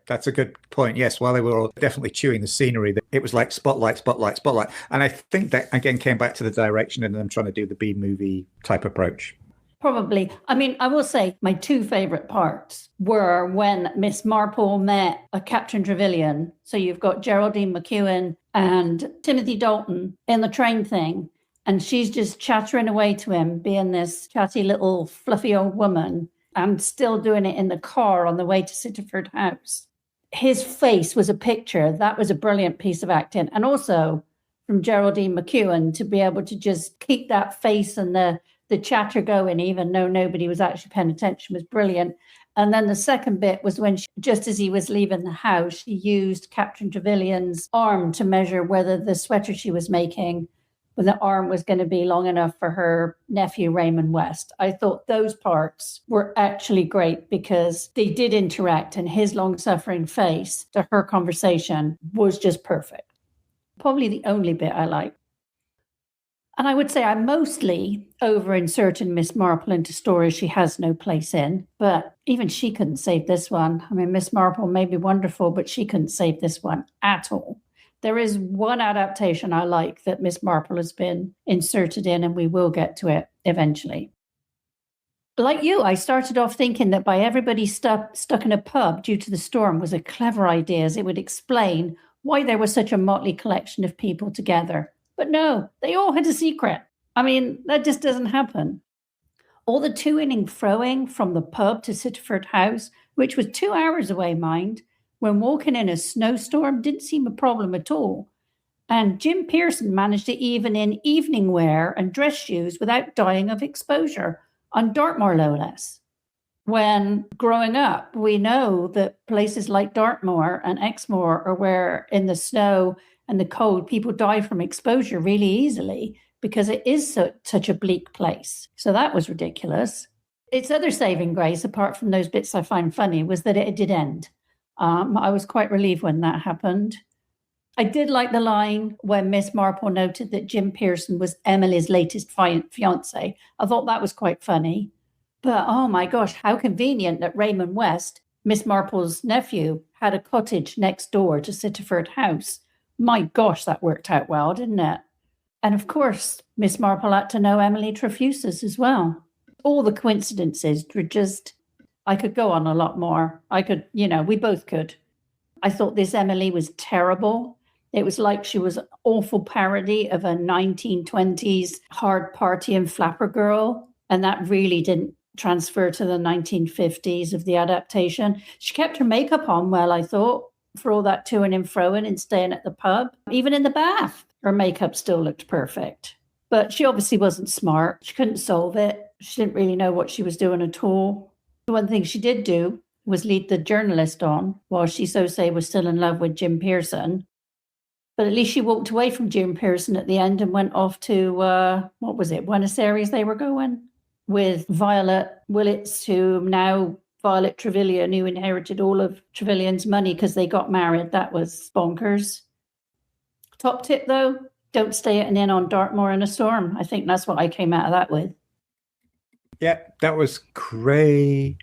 That's a good point. Yes, while they were all definitely chewing the scenery, it was like spotlight, spotlight, spotlight. And I think that, again, came back to the direction and them trying to do the B-movie type approach. Probably. I mean, I will say my two favourite parts were when Miss Marple met a Captain Trevelyan. So you've got Geraldine McEwen and Timothy Dalton in the train thing. And she's just chattering away to him, being this chatty little fluffy old woman, and still doing it in the car on the way to Sittaford House. His face was a picture. That was a brilliant piece of acting. And also from Geraldine McEwen to be able to just keep that face and the chatter going, even though nobody was actually paying attention, was brilliant. And then the second bit was when, just as he was leaving the house, she used Captain Trevelyan's arm to measure whether the sweater she was making with the arm was going to be long enough for her nephew, Raymond West. I thought those parts were actually great because they did interact, and his long-suffering face to her conversation was just perfect. Probably the only bit I liked. And I would say I'm mostly over inserting Miss Marple into stories she has no place in, but even she couldn't save this one. I mean, Miss Marple may be wonderful, but she couldn't save this one at all. There is one adaptation I like that Miss Marple has been inserted in, and we will get to it eventually. Like you, I started off thinking that by everybody stuck in a pub due to the storm was a clever idea, as it would explain why there was such a motley collection of people together. But no, they all had a secret. I mean, that just doesn't happen. All the to-ing and froing from the pub to Sittaford House, which was 2 hours away, mind, when walking in a snowstorm didn't seem a problem at all. And Jim Pearson managed to even in evening wear and dress shoes without dying of exposure on Dartmoor, no less. When growing up, we know that places like Dartmoor and Exmoor are where in the snow and the cold, people die from exposure really easily because it is such a bleak place. So that was ridiculous. Its other saving grace, apart from those bits I find funny, was that it did end. I was quite relieved when that happened. I did like the line when Miss Marple noted that Jim Pearson was Emily's latest fiancé. I thought that was quite funny. But oh my gosh, how convenient that Raymond West, Miss Marple's nephew, had a cottage next door to Sittaford House. My gosh, that worked out well, didn't it? And of course, Miss Marple had to know Emily Trefusis as well. All the coincidences were just, I could go on a lot more. We both could. I thought this Emily was terrible. It was like she was an awful parody of a 1920s hard partying flapper girl. And that really didn't transfer to the 1950s of the adaptation. She kept her makeup on well, I thought, for all that to-ing and fro-ing and staying at the pub. Even in the bath, her makeup still looked perfect. But she obviously wasn't smart. She couldn't solve it. She didn't really know what she was doing at all. The one thing she did do was lead the journalist on while she, so say, was still in love with Jim Pearson. But at least she walked away from Jim Pearson at the end and went off to, Buenos Aires they were going, with Violet Willits, who now Violet Trevelyan, who inherited all of Trevelyan's money because they got married. That was bonkers. Top tip, though, don't stay at an inn on Dartmoor in a storm. I think that's what I came out of that with. Yeah, that was crazy.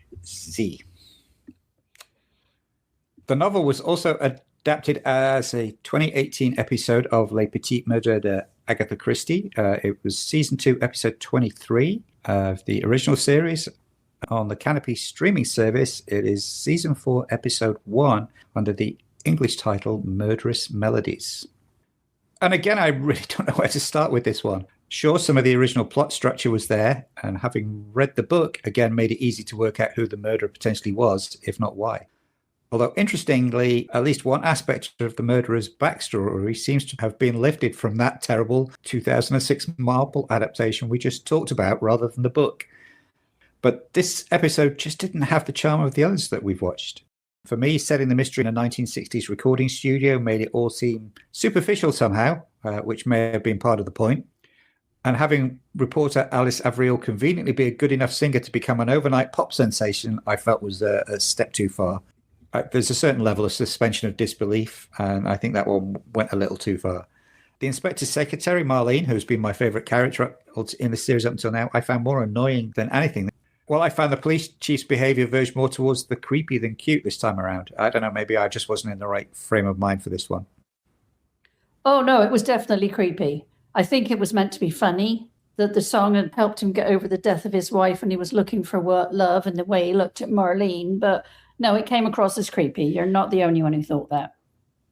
The novel was also adapted as a 2018 episode of Les Petites Meurtres de Agatha Christie. It was season 2, episode 23. of the original series on the Canopy streaming service. It is season 4, episode 1, under the English title Murderous Melodies. And again, I really don't know where to start with this one. Sure, some of the original plot structure was there, and having read the book, again, made it easy to work out who the murderer potentially was, if not why. Although, interestingly, at least one aspect of the murderer's backstory seems to have been lifted from that terrible 2006 Marple adaptation we just talked about, rather than the book. But this episode just didn't have the charm of the others that we've watched. For me, setting the mystery in a 1960s recording studio made it all seem superficial somehow, which may have been part of the point. And having reporter Alice Avril conveniently be a good enough singer to become an overnight pop sensation, I felt was a step too far. There's a certain level of suspension of disbelief, and I think that one went a little too far. The inspector's secretary, Marlene, who's been my favourite character in the series up until now, I found more annoying than anything. Well, I found the police chief's behaviour verged more towards the creepy than cute this time around. I don't know, maybe I just wasn't in the right frame of mind for this one. Oh, no, it was definitely creepy. I think it was meant to be funny, that the song had helped him get over the death of his wife and he was looking for love and the way he looked at Marlene. But no, it came across as creepy. You're not the only one who thought that.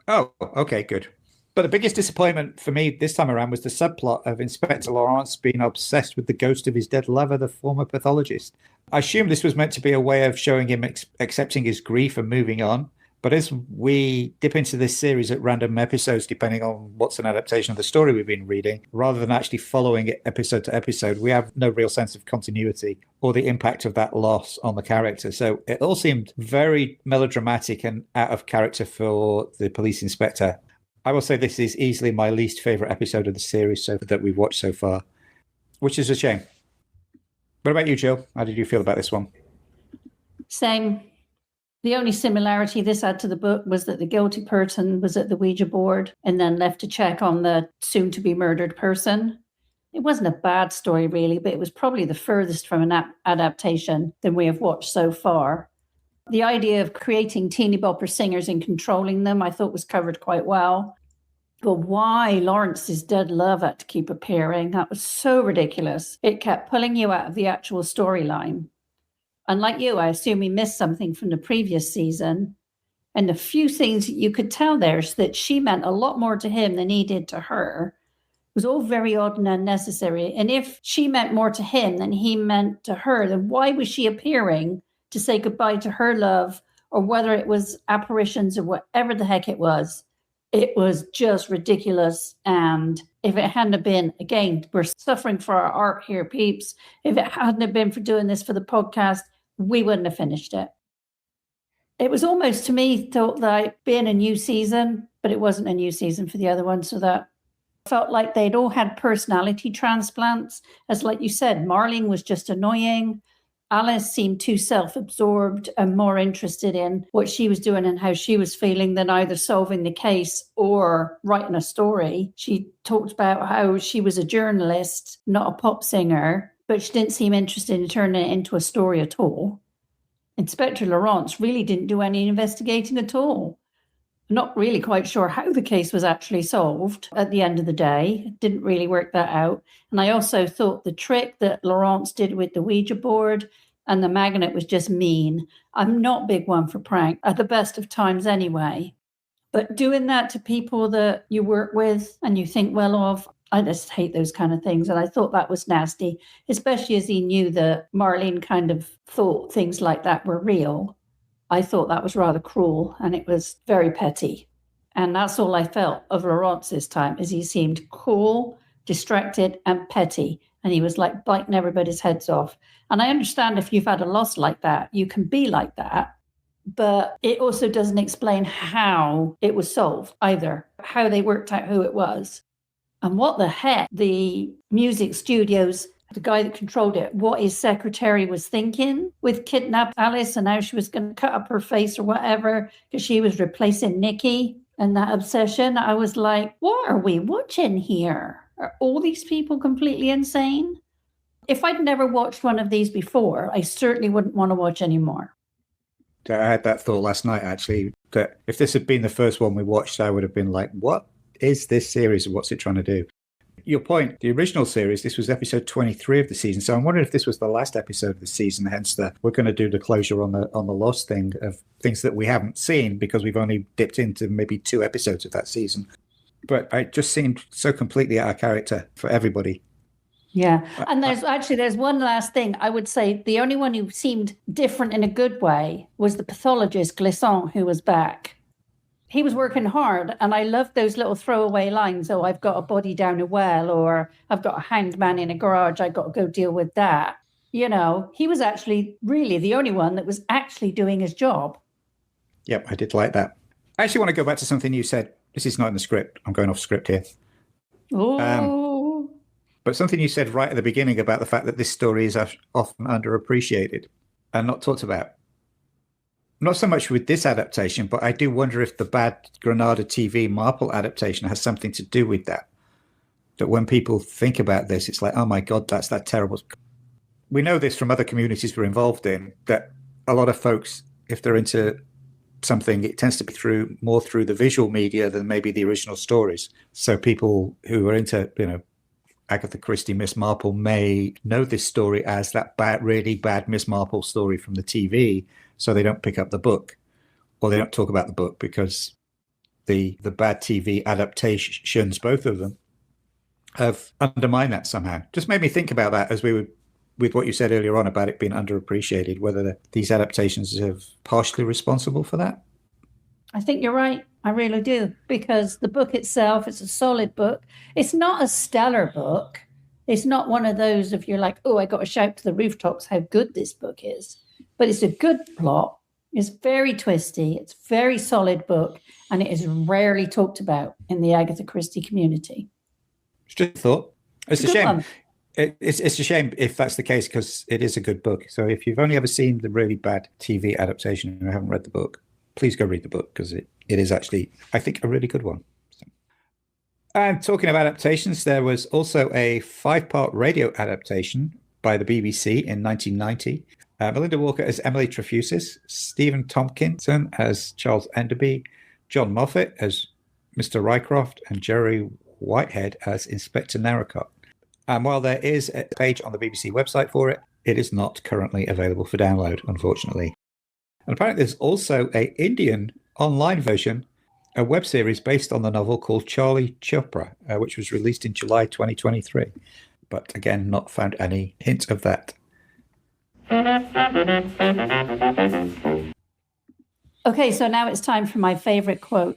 Oh, okay, good. But the biggest disappointment for me this time around was the subplot of Inspector Laurence being obsessed with the ghost of his dead lover, the former pathologist. I assume this was meant to be a way of showing him accepting his grief and moving on. But as we dip into this series at random episodes, depending on what's an adaptation of the story we've been reading, rather than actually following it episode to episode, we have no real sense of continuity or the impact of that loss on the character. So it all seemed very melodramatic and out of character for the police inspector. I will say this is easily my least favourite episode of the series that we've watched so far, which is a shame. What about you, Jill? How did you feel about this one? Same. The only similarity this had to the book was that the guilty person was at the Ouija board and then left to check on the soon-to-be murdered person. It wasn't a bad story, really, but it was probably the furthest from an adaptation than we have watched so far. The idea of creating teeny bopper singers and controlling them, I thought was covered quite well. But why Lawrence's dead love had to keep appearing, that was so ridiculous. It kept pulling you out of the actual storyline. Unlike you, I assume he missed something from the previous season. And the few things you could tell there is that she meant a lot more to him than he did to her. It was all very odd and unnecessary. And if she meant more to him than he meant to her, then why was she appearing to say goodbye to her love, or whether it was apparitions or whatever the heck it was just ridiculous. And if it hadn't have been, again, we're suffering for our art here, peeps. If it hadn't have been for doing this for the podcast, we wouldn't have finished it. It was almost, to me, thought like being a new season, but it wasn't a new season for the other one. So that felt like they'd all had personality transplants. As like you said, Marlene was just annoying. Alice seemed too self-absorbed and more interested in what she was doing and how she was feeling than either solving the case or writing a story. She talked about how she was a journalist, not a pop singer, but she didn't seem interested in turning it into a story at all. Inspector Laurence really didn't do any investigating at all. I'm not really quite sure how the case was actually solved at the end of the day. Didn't really work that out. And I also thought the trick that Laurence did with the Ouija board and the magnet was just mean. I'm not big one for prank at the best of times anyway. But doing that to people that you work with and you think well of, I just hate those kind of things. And I thought that was nasty, especially as he knew that Marlene kind of thought things like that were real. I thought that was rather cruel and it was very petty. And that's all I felt of Laurence this time, is he seemed cool, distracted and petty. And he was like biting everybody's heads off. And I understand if you've had a loss like that, you can be like that. But it also doesn't explain how it was solved either, how they worked out who it was. And what the heck the music studios, the guy that controlled it, what his secretary was thinking with kidnapped Alice and how she was going to cut up her face or whatever because she was replacing Nikki and that obsession. I was like, what are we watching here? Are all these people completely insane? If I'd never watched one of these before, I certainly wouldn't want to watch anymore. I had that thought last night, actually, that if this had been the first one we watched, I would have been like, what is this series and what's it trying to do? your point, the original series, this was episode 23 of the season. So I'm wondering if this was the last episode of the season, hence we're going to do the closure on the Lost thing of things that we haven't seen because we've only dipped into maybe 2 episodes of that season. But it just seemed so completely out of character for everybody. Yeah. And there's one last thing. I would say the only one who seemed different in a good way was the pathologist, Glissant, who was back. He was working hard, and I loved those little throwaway lines. Oh, I've got a body down a well, or I've got a hanged man in a garage. I've got to go deal with that. You know, he was actually really the only one that was actually doing his job. Yep, I did like that. I actually want to go back to something you said. This is not in the script. I'm going off script here. Oh. But something you said right at the beginning about the fact that this story is often underappreciated and not talked about. Not so much with this adaptation, but I do wonder if the bad Granada TV Marple adaptation has something to do with that. That when people think about this, it's like, oh my God, that's that terrible. We know this from other communities we're involved in, that a lot of folks, if they're into something, it tends to be more through the visual media than maybe the original stories. So people who are into, Agatha Christie, Miss Marple may know this story as that really bad Miss Marple story from the TV, so they don't pick up the book, or they don't talk about the book because the bad TV adaptations, both of them, have undermined that somehow. Just made me think about that as we would, with what you said earlier on about it being underappreciated, whether these adaptations are partially responsible for that. I think you're right. I really do, because the book itself is a solid book. It's not a stellar book. It's not one of those if you're like, oh, I got to shout to the rooftops how good this book is. But it's a good plot. It's very twisty. It's a very solid book, and it is rarely talked about in the Agatha Christie community. It's just a thought. It's a shame. It's a shame if that's the case, because it is a good book. So if you've only ever seen the really bad TV adaptation and haven't read the book, please go read the book, because it is actually, I think, a really good one. And talking of adaptations, there was also a 5-part radio adaptation by the BBC in 1990. Melinda Walker as Emily Trefusis, Stephen Tompkinson as Charles Enderby, John Moffat as Mr. Rycroft, and Jerry Whitehead as Inspector Narracott. And while there is a page on the BBC website for it, it is not currently available for download, unfortunately. And apparently there's also an Indian online version, a web series based on the novel called Charlie Chopra, which was released in July 2023. But again, not found any hint of that. Okay, so now it's time for my favorite quote.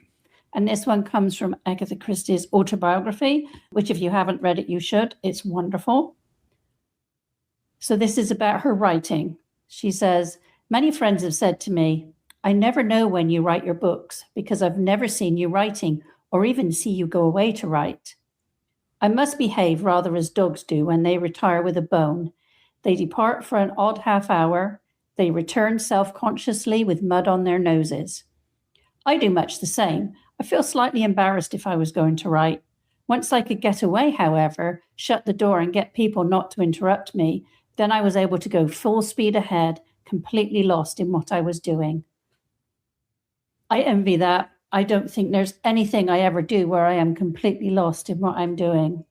And this one comes from Agatha Christie's autobiography, which if you haven't read it, you should. It's wonderful. So this is about her writing. She says, "Many friends have said to me, I never know when you write your books because I've never seen you writing or even see you go away to write. I must behave rather as dogs do when they retire with a bone. They depart for an odd half hour. They return self-consciously with mud on their noses. I do much the same. I feel slightly embarrassed if I was going to write. Once I could get away, however, shut the door and get people not to interrupt me, then I was able to go full speed ahead, completely lost in what I was doing." I envy that. I don't think there's anything I ever do where I am completely lost in what I'm doing.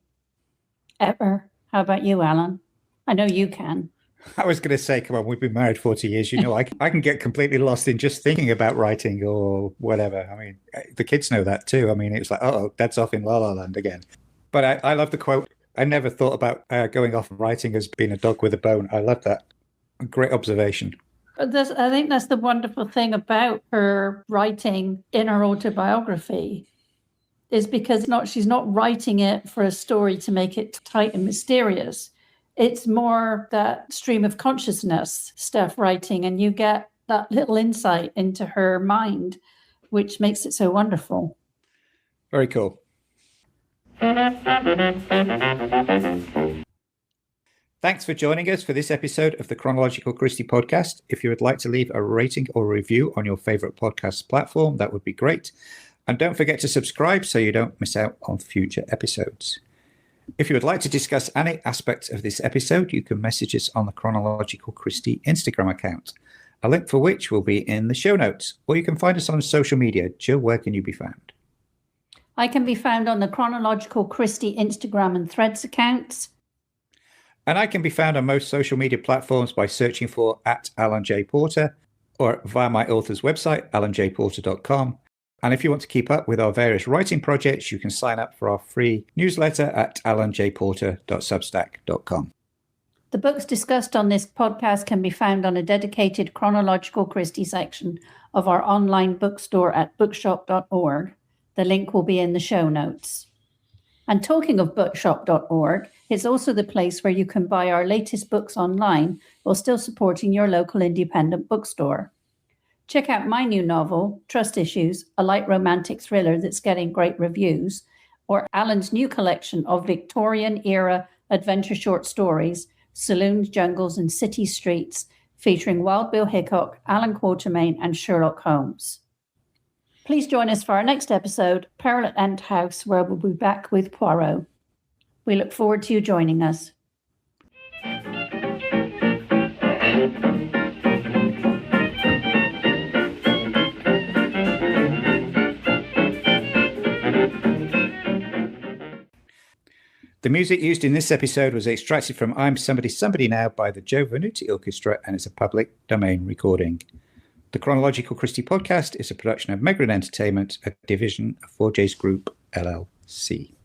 Ever. How about you, Alan? I know you can. I was going to say, come on, we've been married 40 years. I can get completely lost in just thinking about writing or whatever. I mean, the kids know that too. I mean, it's like, oh, Dad's off in La La Land again. But I love the quote. I never thought about going off and writing as being a dog with a bone. I love that. A great observation. But I think that's the wonderful thing about her writing in her autobiography, is because she's not writing it for a story to make it tight and mysterious. It's more that stream of consciousness stuff writing, and you get that little insight into her mind, which makes it so wonderful. Very cool. Thanks for joining us for this episode of the Chronological Christie podcast. If you would like to leave a rating or review on your favorite podcast platform, that would be great. And don't forget to subscribe so you don't miss out on future episodes. If you would like to discuss any aspects of this episode, you can message us on the Chronological Christie Instagram account, a link for which will be in the show notes, or you can find us on social media. Jill, where can you be found? I can be found on the Chronological Christie Instagram and Threads accounts. And I can be found on most social media platforms by searching for @AlanJPorter or via my author's website, alanjporter.com. And if you want to keep up with our various writing projects, you can sign up for our free newsletter at alanjporter.substack.com. The books discussed on this podcast can be found on a dedicated Chronological Christie section of our online bookstore at bookshop.org. The link will be in the show notes. And talking of bookshop.org, it's also the place where you can buy our latest books online while still supporting your local independent bookstore. Check out my new novel, Trust Issues, a light romantic thriller that's getting great reviews, or Alan's new collection of Victorian-era adventure short stories, Saloons, Jungles, and City Streets, featuring Wild Bill Hickok, Alan Quatermain, and Sherlock Holmes. Please join us for our next episode, Peril at End House, where we'll be back with Poirot. We look forward to you joining us. The music used in this episode was extracted from I'm Somebody Somebody Now by the Joe Venuti Orchestra and is a public domain recording. The Chronological Christie podcast is a production of Megrin Entertainment, a division of 4J's Group, LLC.